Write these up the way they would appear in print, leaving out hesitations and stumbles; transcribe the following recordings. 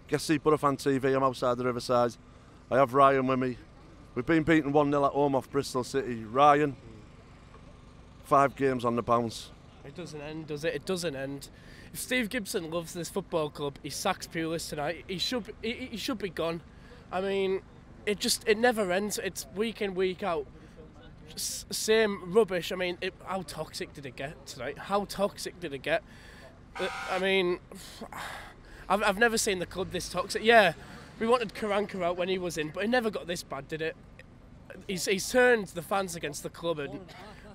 Guest seat, Boro Fan TV. I'm outside the Riverside. I have Ryan with me. We've been beaten 1-0 at home off Bristol City. Ryan, 5 games on the bounce. It doesn't end, does it? It doesn't end. If Steve Gibson loves this football club, he sacks Pulis tonight. He should be gone. I mean, it never ends. It's week in, week out. Same rubbish. I mean, how toxic did it get tonight? How toxic did it get? I mean, I've never seen the club this toxic. Yeah, we wanted Karanka out when he was in, but it never got this bad, did it? He's turned the fans against the club, and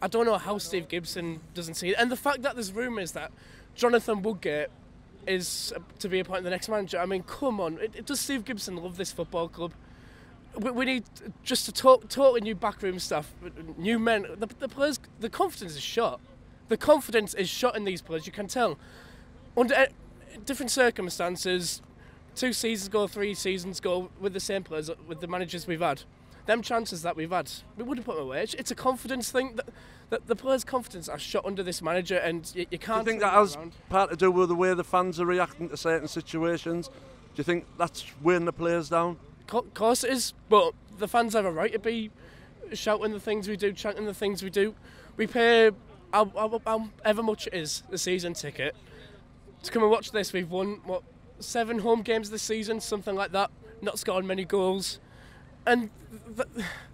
I don't know how Steve Gibson doesn't see it. And the fact that there's rumours that Jonathan Woodgate is to be appointed the next manager. I mean, come on. Does Steve Gibson love this football club? We need just to totally new backroom staff, new men. The players, the confidence is shot. The confidence is shot in these players. You can tell. Under different circumstances, 2 seasons ago, 3 seasons ago, with the same players, with the managers we've had, them chances that we've had, we wouldn't put them away. It's a confidence thing. That the players' confidence are shot under this manager, and you can't. Do you think that has part to do with the way the fans are reacting to certain situations? Do you think that's weighing the players down? Of course it is, but the fans have a right to be shouting the things we do, chanting the things we do. We pay however much it is, the season ticket, to come and watch this. We've won, 7 home games this season, something like that, not scored many goals. And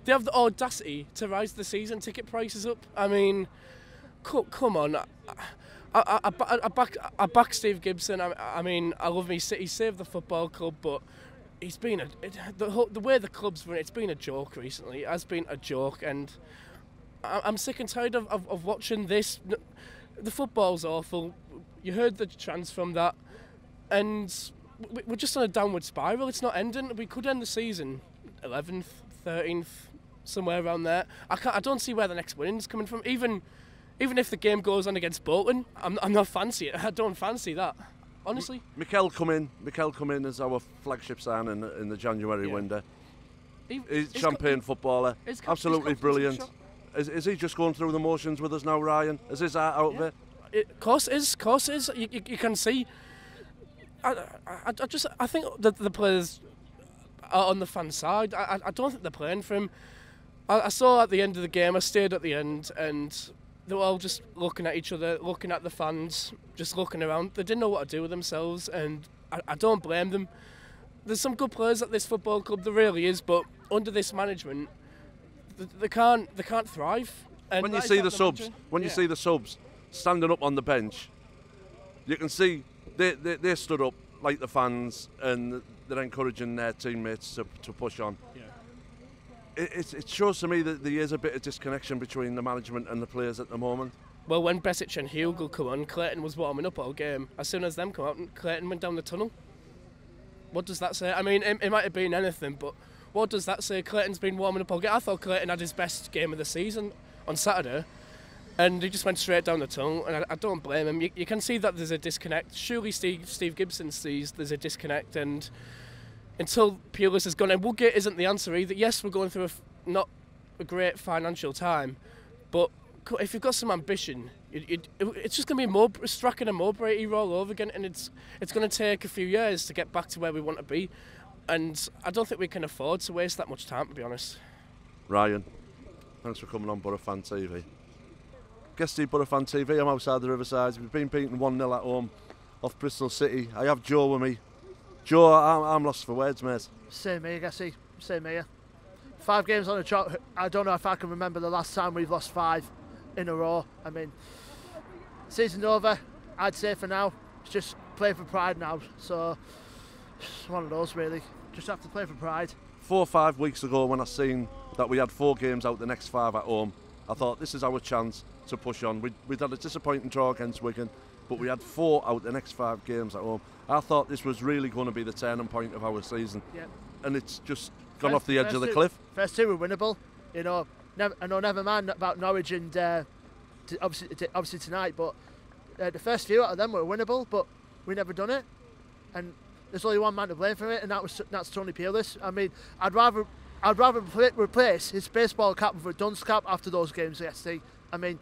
they have the audacity to rise the season ticket prices up. I mean, come on. I back Steve Gibson. I mean, I love me City, saved the football club, but he's been the way the club's run, it's been a joke recently. It has been a joke, and I'm sick and tired of watching this. The football's awful. You heard the chants from that, and we're just on a downward spiral. It's not ending. We could end the season 11th, 13th, somewhere around there. I don't see where the next winning's coming from. Even if the game goes on against Bolton, I'm not fancy it. I don't fancy that. Honestly. Mikel come in as our flagship signing in the January window. He's champagne footballer, absolutely brilliant. Is he just going through the motions with us now, Ryan? Is his heart out of it? Of course it is. You can see. I think that the players are on the fan side. I don't think they're playing for him. I saw at the end of the game, I stayed at the end, and they were all just looking at each other, looking at the fans, just looking around. They didn't know what to do with themselves, and I don't blame them. There's some good players at this football club, there really is, but under this management, they can't thrive. And when you see the subs, see the subs standing up on the bench, you can see they stood up like the fans, and they're encouraging their teammates to push on. Yeah. It shows to me that there is a bit of disconnection between the management and the players at the moment. Well, when Besic and Hugo come on, Clayton was warming up all game. As soon as them come out, Clayton went down the tunnel. What does that say? I mean, it might have been anything, but what does that say? Clayton's been warming up all game. I thought Clayton had his best game of the season on Saturday, and he just went straight down the tunnel, and I don't blame him. You can see that there's a disconnect. Surely Steve Gibson sees there's a disconnect, and until Pulis is gone, and Woodgate isn't the answer either. Yes, we're going through not a great financial time, but if you've got some ambition, it's just going to be Strachan and Mowbray all over again, and it's going to take a few years to get back to where we want to be, and I don't think we can afford to waste that much time, to be honest. Ryan, thanks for coming on Boro Fan TV. Guest seat, Boro Fan TV. I'm outside the Riverside. We've been beaten 1-0 at home off Bristol City. I have Joe with me. Joe, I'm lost for words, mate. Same here, Gassi. Same here. 5 games on the trot. I don't know if I can remember the last time we've lost 5 in a row. I mean, season's over. I'd say for now, it's just play for pride now. So, it's one of those really. Just have to play for pride. 4 or 5 weeks ago, when I seen that we had 4 games out the next 5 at home, I thought this is our chance to push on. We'd had a disappointing draw against Wigan, but we had 4 out the next 5 games at home. I thought this was really going to be the turning point of our season, and it's just gone off the edge of the cliff. First 2 were winnable, you know. Never mind about Norwich and obviously tonight, but the first few out of them were winnable, but we never done it, and there's only one man to blame for it, and that's Tony Pulis. I mean, I'd rather replace his baseball cap with a dunce cap after those games yesterday. I mean,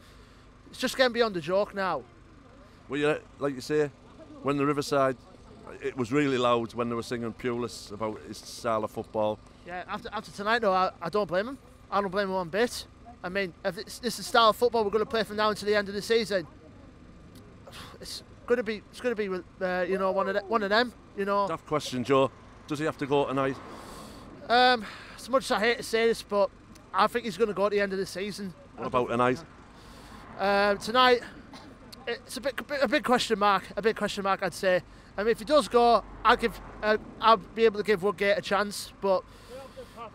it's just getting beyond the joke now. Well, like you say, when the Riverside it was really loud when they were singing Pulis about his style of football. Yeah, after tonight, though, I don't blame him. I don't blame him one bit. I mean, if this is the style of football we're going to play from now until the end of the season, it's going to be you know, one of them. You know. Daft question, Joe. Does he have to go tonight? As much as I hate to say this, but I think he's going to go at the end of the season. What about tonight? Tonight, it's a big question mark. A big question mark, I'd say. I mean, if he does go, I'll be able to give Woodgate a chance. But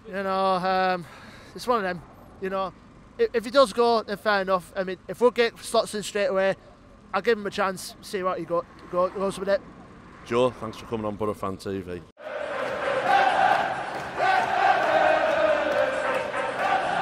you know, it's one of them. You know, if he does go, then fair enough. I mean, if Woodgate slots in straight away, I'll give him a chance. See what he goes with it. Joe, thanks for coming on Boro Fan TV.